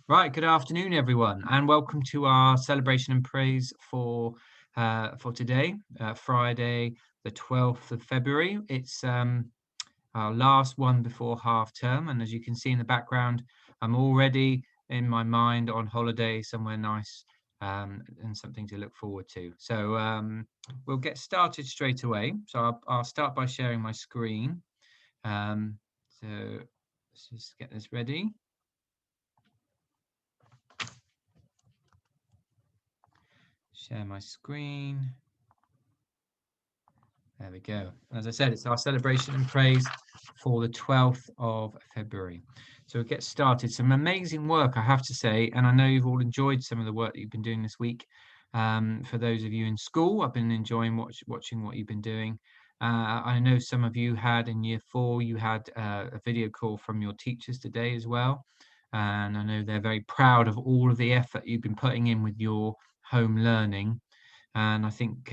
Right, good afternoon, everyone, and welcome to our celebration and praise for today, Friday, the 12th of February. It's our last one before half term, and as you can see in the background, I'm already in my mind on holiday somewhere nice and something to look forward to. So we'll get started straight away. So I'll start by sharing my screen. So let's just get this ready. Share my screen. There we go. As I said, it's our celebration and praise for the 12th of February. So we'll get started. Some amazing work, I have to say, and I know you've all enjoyed some of the work that you've been doing this week. For those of you in school, I've been enjoying watching what you've been doing. I know some of you had in year 4, you had a video call from your teachers today as well. And I know they're very proud of all of the effort you've been putting in with your home learning. And I think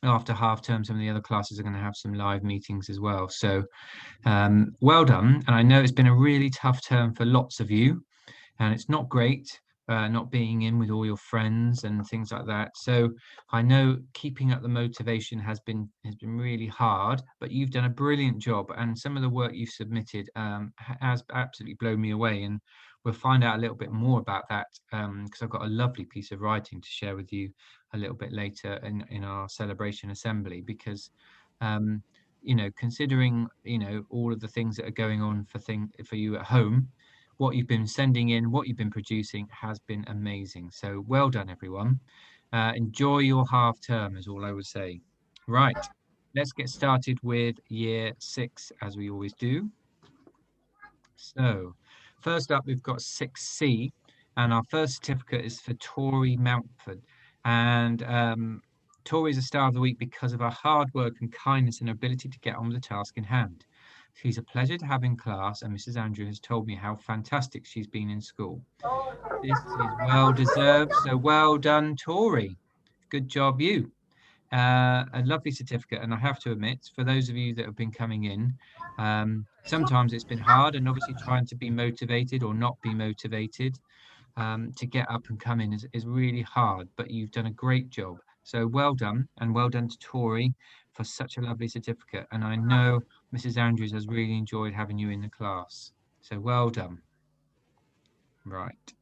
after half term, some of the other classes are going to have some live meetings as well. So well done. And I know it's been a really tough term for lots of you, and it's not great not being in with all your friends and things like that. So I know keeping up the motivation has been really hard, but you've done a brilliant job, and some of the work you've submitted has absolutely blown me away. And we'll find out a little bit more about that because I've got a lovely piece of writing to share with you a little bit later in our celebration assembly. Because considering all of the things that are going on for you at home, what you've been sending in, what you've been producing has been amazing. So well done, everyone. Enjoy your half term is all I would say. Right, let's get started with year 6 as we always do. So first up, we've got 6C, and our first certificate is for Tori Mountford. And Tori is a star of the week because of her hard work and kindness and ability to get on with the task in hand. She's a pleasure to have in class, and Mrs. Andrew has told me how fantastic she's been in school. This is well deserved, so well done, Tori. Good job, you. A lovely certificate, and I have to admit, for those of you that have been coming in, sometimes it's been hard, and obviously trying to be motivated or not be motivated to get up and come in is really hard, but you've done a great job. So well done, and well done to Tori for such a lovely certificate. And I know Mrs. Andrews has really enjoyed having you in the class. So well done. Right.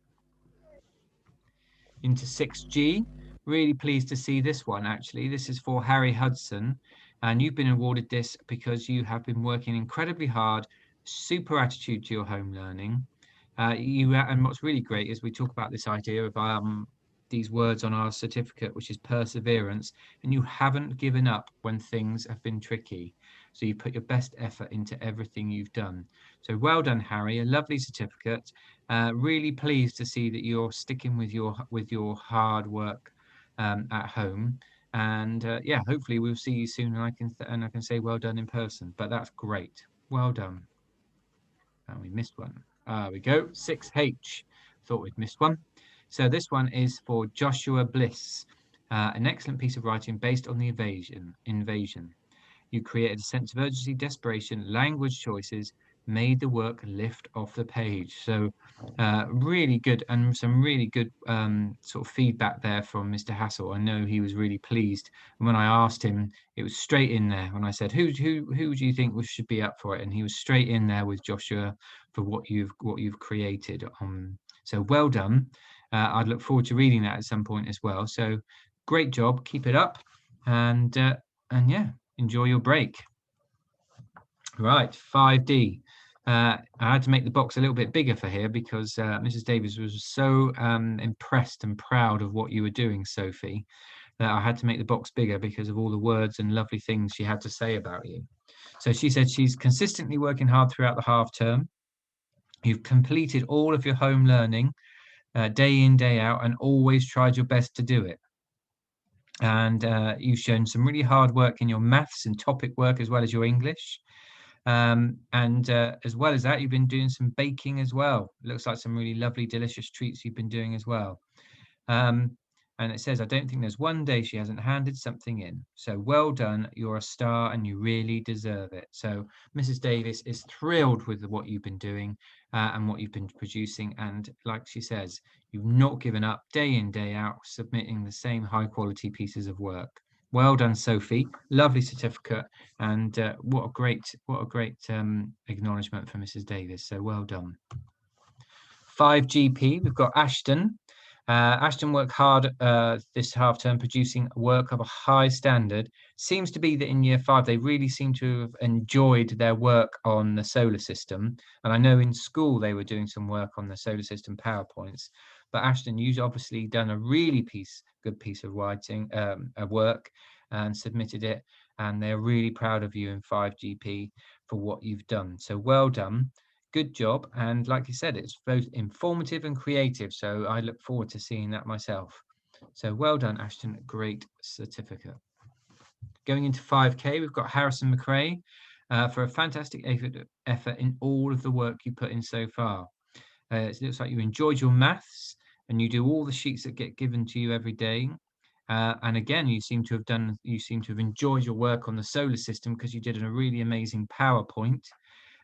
Into 6G. Really pleased to see this one, actually. This is for Harry Hudson, and you've been awarded this because you have been working incredibly hard, super attitude to your home learning. And what's really great is we talk about this idea of these words on our certificate, which is perseverance, and you haven't given up when things have been tricky. So you put your best effort into everything you've done. So well done, Harry. A lovely certificate. Really pleased to see that you're sticking with your hard work at home. And yeah, hopefully we'll see you soon, and I can say well done in person. But that's great. Well done. And we missed one. We go. 6H. Thought we'd missed one. So this one is for Joshua Bliss. An excellent piece of writing based on the invasion. You created a sense of urgency, desperation, language choices, made the work lift off the page. So really good, and some really good sort of feedback there from Mr. Hassel. I know he was really pleased. And when I asked him, it was straight in there. When I said, who do you think should be up for it? And he was straight in there with Joshua for what you've created. So well done. I'd look forward to reading that at some point as well. So great job, keep it up, and yeah, enjoy your break. Right, 5D. I had to make the box a little bit bigger for here because Mrs. Davies was so impressed and proud of what you were doing, Sophie, that I had to make the box bigger because of all the words and lovely things she had to say about you. So she said she's consistently working hard throughout the half term. You've completed all of your home learning day in, day out, and always tried your best to do it. And you've shown some really hard work in your maths and topic work as well as your English. And as well as that, you've been doing some baking as well. It looks like some really lovely, delicious treats you've been doing as well. And it says, I don't think there's one day she hasn't handed something in. So well done. You're a star and you really deserve it. So Mrs. Davis is thrilled with what you've been doing and what you've been producing. And like she says, you've not given up day in, day out, submitting the same high quality pieces of work. Well done, Sophie. Lovely certificate. And what a great acknowledgement for Mrs. Davis. So well done. 5GP, we've got Ashton. Ashton worked hard this half term producing work of a high standard. Seems to be that in year 5 they really seem to have enjoyed their work on the solar system. And I know in school they were doing some work on the solar system PowerPoints. But Ashton, you've obviously done a really good piece of writing, work, and submitted it. And they're really proud of you in 5GP for what you've done. So well done. Good job. And like you said, it's both informative and creative. So I look forward to seeing that myself. So well done, Ashton. Great certificate. Going into 5K, we've got Harrison McRae for a fantastic effort in all of the work you put in so far. It looks like you enjoyed your maths and you do all the sheets that get given to you every day. And again, you seem to have enjoyed your work on the solar system because you did a really amazing PowerPoint.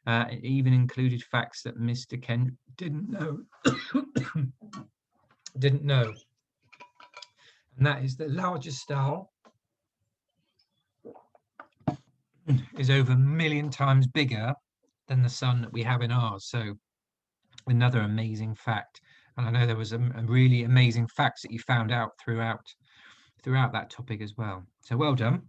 It even included facts that Mr. Kent didn't know. didn't know. And that is the largest star is over 1 million times bigger than the sun that we have in ours. So another amazing fact. And I know there was a really amazing facts that you found out throughout that topic as well. So well done.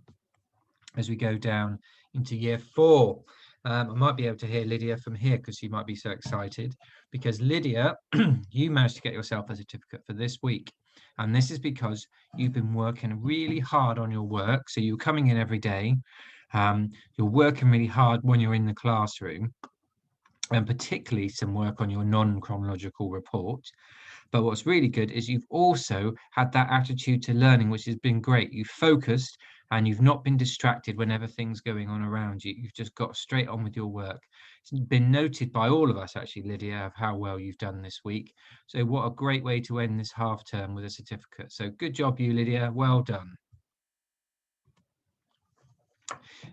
As we go down into year 4. I might be able to hear Lydia from here because she might be so excited because Lydia, you managed to get yourself a certificate for this week. And this is because you've been working really hard on your work. So you're coming in every day. You're working really hard when you're in the classroom, and particularly some work on your non-chronological report. But what's really good is you've also had that attitude to learning, which has been great. You've focused and you've not been distracted whenever things going on around you. You've just got straight on with your work. It's been noted by all of us, actually, Lydia, of how well you've done this week. So what a great way to end this half term with a certificate. So good job, you, Lydia. Well done.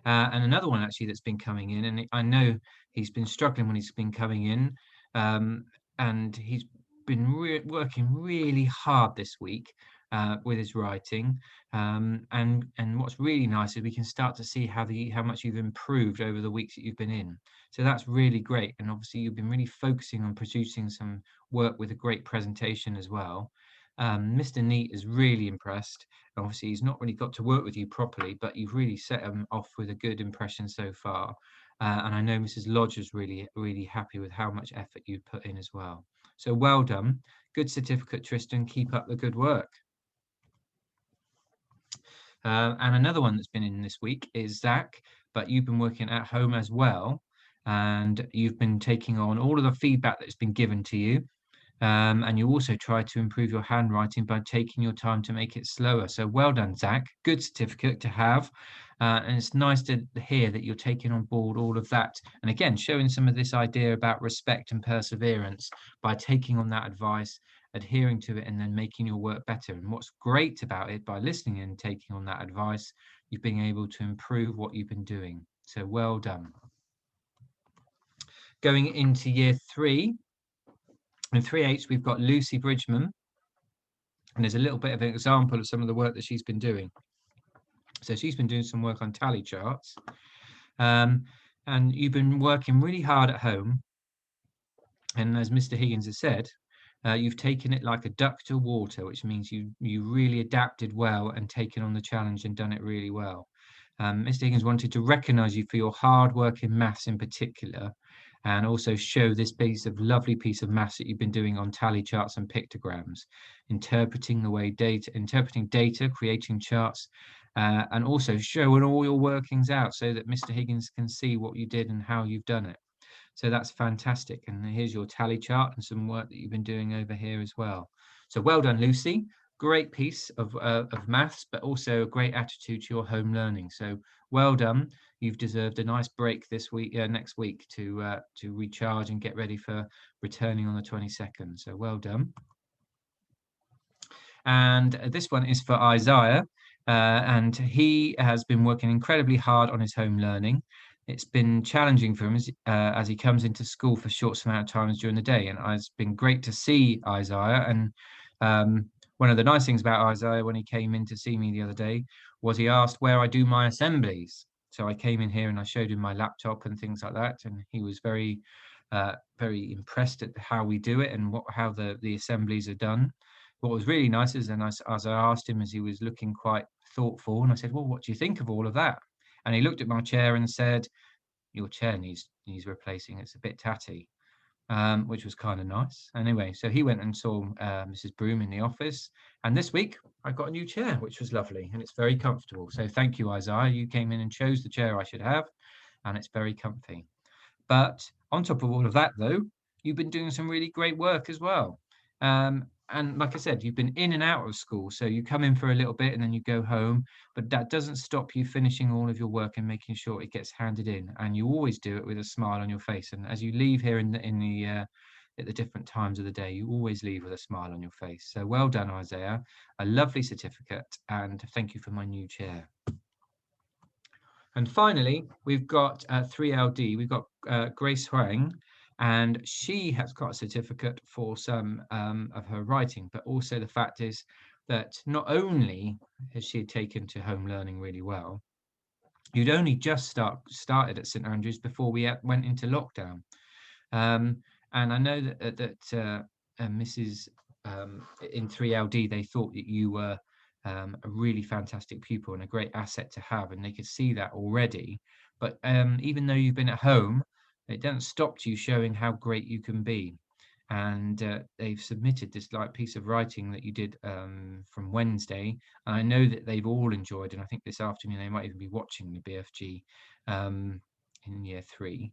And another one actually that's been coming in, and I know he's been struggling when he's been coming in, and he's been working really hard this week with his writing, and what's really nice is we can start to see how much you've improved over the weeks that you've been in. So that's really great, and obviously you've been really focusing on producing some work with a great presentation as well. Mr. Neat is really impressed. Obviously, he's not really got to work with you properly, but you've really set him off with a good impression so far. And I know Mrs. Lodge is really, really happy with how much effort you put in as well. So well done. Good certificate, Tristan. Keep up the good work. And another one that's been in this week is Zach, but you've been working at home as well. And you've been taking on all of the feedback that's been given to you. And you also try to improve your handwriting by taking your time to make it slower. So well done, Zach. Good certificate to have. And it's nice to hear that you're taking on board all of that. And again, showing some of this idea about respect and perseverance by taking on that advice, adhering to it, and then making your work better. And what's great about it, by listening and taking on that advice, you've been able to improve what you've been doing. So well done. Going into year 3, in 3H, we've got Lucy Bridgman, and there's a little bit of an example of some of the work that she's been doing. So she's been doing some work on tally charts, and you've been working really hard at home. And as Mr. Higgins has said, you've taken it like a duck to water, which means you really adapted well and taken on the challenge and done it really well. Mr. Higgins wanted to recognise you for your hard work in maths in particular, and also show this lovely piece of maths that you've been doing on tally charts and pictograms, interpreting data, creating charts, and also showing all your workings out so that Mr. Higgins can see what you did and how you've done it. So that's fantastic. And here's your tally chart and some work that you've been doing over here as well. So well done, Lucy. Great piece of maths, but also a great attitude to your home learning. So well done. You've deserved a nice break this week, next week, to recharge and get ready for returning on the 22nd. So well done. And this one is for Isaiah. And he has been working incredibly hard on his home learning. It's been challenging for him as he comes into school for short amount of times during the day. And it's been great to see Isaiah. And one of the nice things about Isaiah when he came in to see me the other day was he asked where I do my assemblies. So I came in here and I showed him my laptop and things like that. And he was very impressed at how we do it and how the assemblies are done. What was really nice is then as I asked him as he was looking quite thoughtful, and I said, well, what do you think of all of that? And he looked at my chair and said, your chair needs replacing. It's a bit tatty, which was kind of nice. Anyway, so he went and saw Mrs. Broom in the office. And this week I got a new chair, which was lovely, and it's very comfortable. So thank you, Isaiah. You came in and chose the chair I should have, and it's very comfy. But on top of all of that, though, you've been doing some really great work as well. And like I said, you've been in and out of school. So you come in for a little bit and then you go home. But that doesn't stop you finishing all of your work and making sure it gets handed in. And you always do it with a smile on your face. And as you leave here at the different times of the day, you always leave with a smile on your face. So well done, Isaiah. A lovely certificate. And thank you for my new chair. And finally, we've got 3LD. We've got Grace Huang, and she has got a certificate for some of her writing, but also the fact is that not only has she taken to home learning really well, you'd only just started at St Andrews before we went into lockdown. And I know that Mrs. In 3LD, they thought that you were a really fantastic pupil and a great asset to have, and they could see that already. But even though you've been at home, it doesn't stop you showing how great you can be. And they've submitted this piece of writing that you did from Wednesday, and I know that they've all enjoyed. And I think this afternoon they might even be watching the BFG in year 3.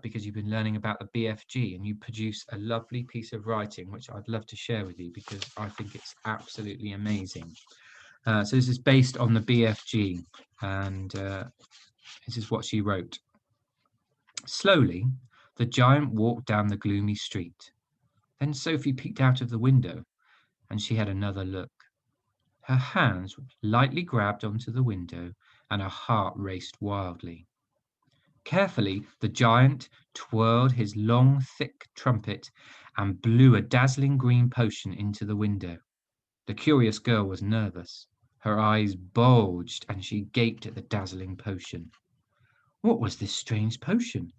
Because you've been learning about the BFG and you produce a lovely piece of writing, which I'd love to share with you because I think it's absolutely amazing. So this is based on the BFG, and this is what she wrote. Slowly, the giant walked down the gloomy street. Then Sophie peeked out of the window, and she had another look. Her hands lightly grabbed onto the window, and her heart raced wildly. Carefully, the giant twirled his long, thick trumpet and blew a dazzling green potion into the window. The curious girl was nervous. Her eyes bulged and she gaped at the dazzling potion. What was this strange potion?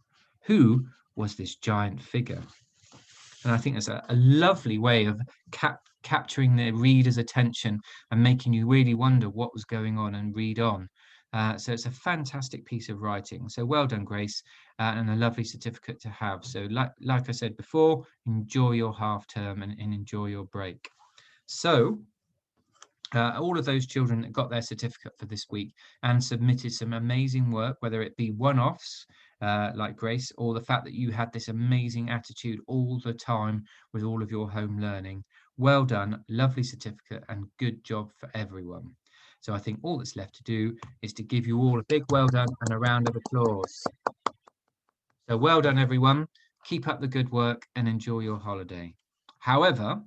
Who was this giant figure? And I think that's a lovely way of capturing the reader's attention and making you really wonder what was going on and read on. So it's a fantastic piece of writing. So well done, Grace, and a lovely certificate to have. So like I said before, enjoy your half term and enjoy your break. So all of those children that got their certificate for this week and submitted some amazing work, whether it be one-offs like Grace, or the fact that you had this amazing attitude all the time with all of your home learning. Well done, lovely certificate, and good job for everyone. So I think all that's left to do is to give you all a big well done and a round of applause. So well done, everyone. Keep up the good work and enjoy your holiday. However,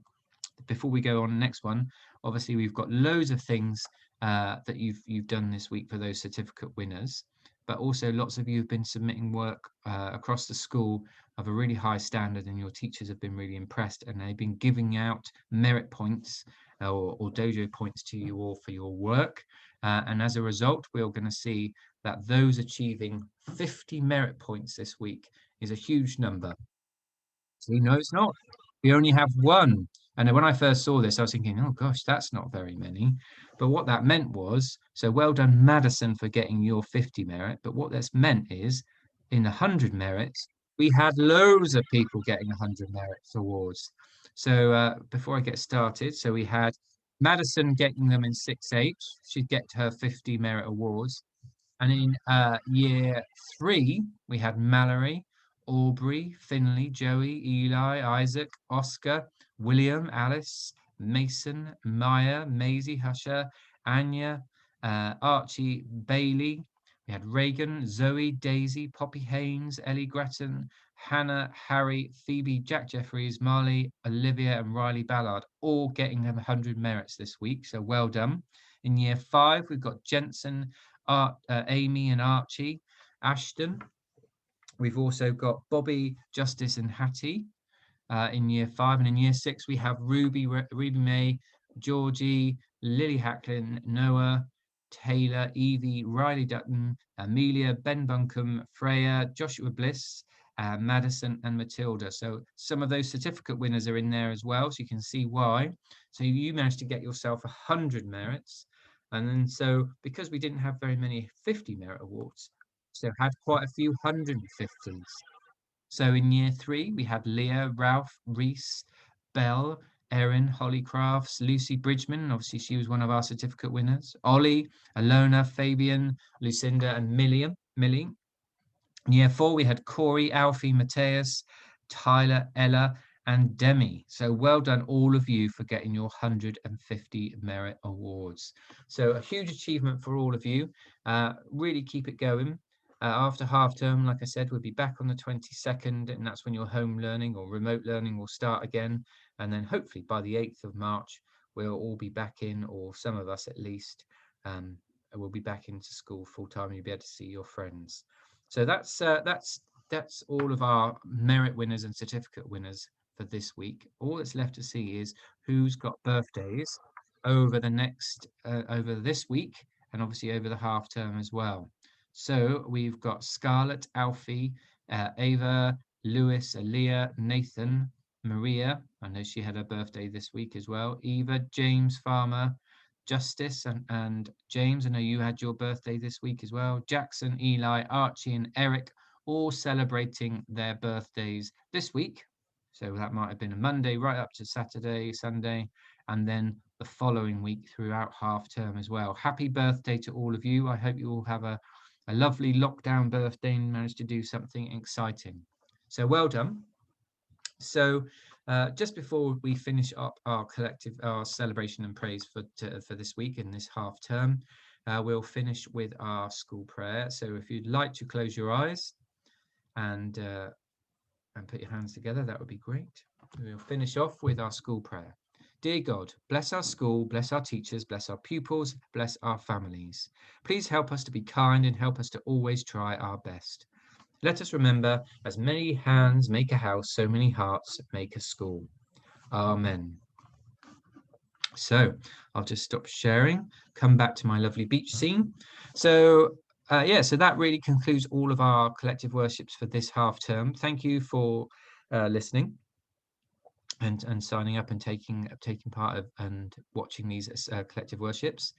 before we go on the next one, obviously we've got loads of things that you've done this week for those certificate winners, but also lots of you have been submitting work across the school of a really high standard, and your teachers have been really impressed, and they've been giving out merit points or dojo points to you all for your work. And as a result, we're going to see that those achieving 50 merit points this week is a huge number. So no, it's not. We only have one. And when I first saw this, I was thinking, oh gosh, that's not very many. But what that meant was, so well done, Madison, for getting your 50 merit. But what that's meant is, in 100 merits, we had loads of people getting 100 merits awards. So before I get started, so we had Madison getting them in 6H. She'd get her 50 merit awards. And in year 3, we had Mallory, Aubrey, Finley, Joey, Eli, Isaac, Oscar, William, Alice, Mason, Maya, Maisie, Husher, Anya, Archie, Bailey. We had Reagan, Zoe, Daisy, Poppy Haynes, Ellie Gretton, Hannah, Harry, Phoebe, Jack Jeffries, Marley, Olivia and Riley Ballard, all getting 100 merits this week, so well done. In year 5, we've got Jensen, Amy and Archie, Ashton. We've also got Bobby, Justice and Hattie in year 5. And in year 6, we have Ruby May, Georgie, Lily Hacklin, Noah, Taylor, Evie, Riley Dutton, Amelia, Ben Buncombe, Freya, Joshua Bliss, Madison and Matilda. So some of those certificate winners are in there as well, so you can see why. So you managed to get yourself 100 merits. And then so because we didn't have very many 50 merit awards, so had quite a few 150s. So in year 3, we had Leah, Ralph, Reese, Belle, Erin, Holly Crafts, Lucy Bridgman. Obviously, she was one of our certificate winners. Ollie, Alona, Fabian, Lucinda, and Millie. In year 4, we had Corey, Alfie, Mateus, Tyler, Ella, and Demi. So well done, all of you, for getting your 150 merit awards. So a huge achievement for all of you. Really keep it going. After half term, like I said, we'll be back on the 22nd, and that's when your home learning or remote learning will start again. And then hopefully by the 8th of March, we'll all be back in, or some of us at least, will be back into school full time. You'll be able to see your friends. So that's all of our merit winners and certificate winners for this week. All that's left to see is who's got birthdays over the next over this week, and obviously over the half term as well. So we've got Scarlett, Alfie, Ava, Lewis, Aaliyah, Nathan, Maria. I know she had her birthday this week as well. Eva, James, Farmer, Justice and James. I know you had your birthday this week as well. Jackson, Eli, Archie, and Eric, all celebrating their birthdays this week. So that might have been a Monday right up to Saturday, Sunday, and then the following week throughout half term as well. Happy birthday to all of you. I hope you all have a lovely lockdown birthday and manage to do something exciting. So well done. So just before we finish up our celebration and praise for this week in this half term, we'll finish with our school prayer. So if you'd like to close your eyes and put your hands together, that would be great. We'll finish off with our school prayer. Dear God, bless our school, bless our teachers, bless our pupils, bless our families. Please help us to be kind and help us to always try our best. Let us remember, as many hands make a house, so many hearts make a school. Amen. So I'll just stop sharing, come back to my lovely beach scene. So so that really concludes all of our collective worships for this half term. Thank you for listening and signing up and taking part of and watching these collective worships.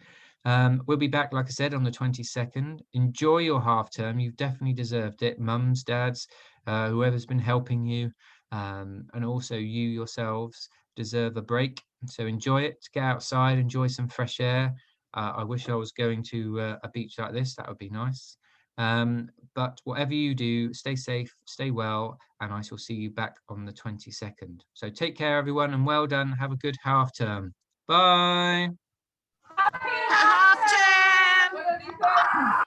We'll be back, like I said, on the 22nd. Enjoy your half term. You've definitely deserved it. Mums, dads, whoever's been helping you, and also you yourselves deserve a break. So enjoy it. Get outside, enjoy some fresh air. I wish I was going to a beach like this. That would be nice. But whatever you do, stay safe, stay well, and I shall see you back on the 22nd. So take care, everyone, and well done. Have a good half term. Bye. Happy half term.